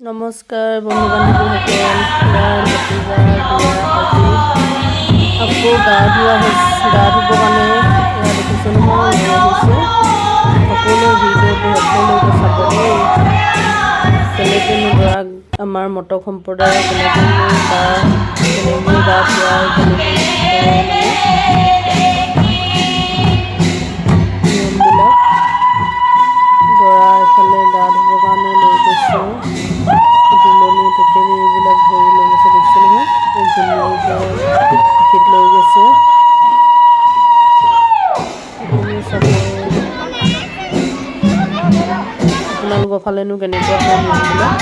নমস্কাৰ বন্ধু বান্ধৱীসকল, ভতিজা বিয়া আজি আকৌ গা ধুবৰ কাৰণে এয়া দেখিছে নহয় লৈ আহিছে। সকলোৱে ভিডিঅ'টো সকলোকে চাব দেই। কেনেকৈনো ল'ৰাক আমাৰ মটক সম্প্ৰদায়ৰ কেনেকৈ গা ধুৱাই নিয়মবিলাক দৰা এফালে গা ধুবৰ কাৰণে লৈ গৈছে। জোলনি টেকেলি এইবিলাক ধৰি লৈ গৈছে দেখিছে নহয়। পিঠিত লৈ গৈছে। সকলোৱে চাব। আপোনালোকৰ ফালেনো কেনেকুৱা হয় নিয়মবিলাক?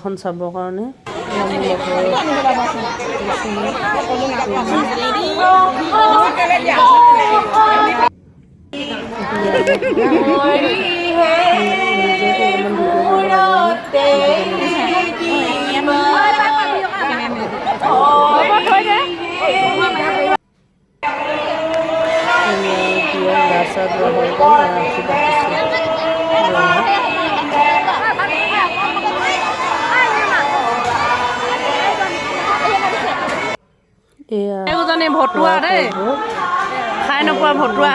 এখন চাবৰ কাৰণে ভতুৱা দেই, খাই নোপোৱা ভতুৱা।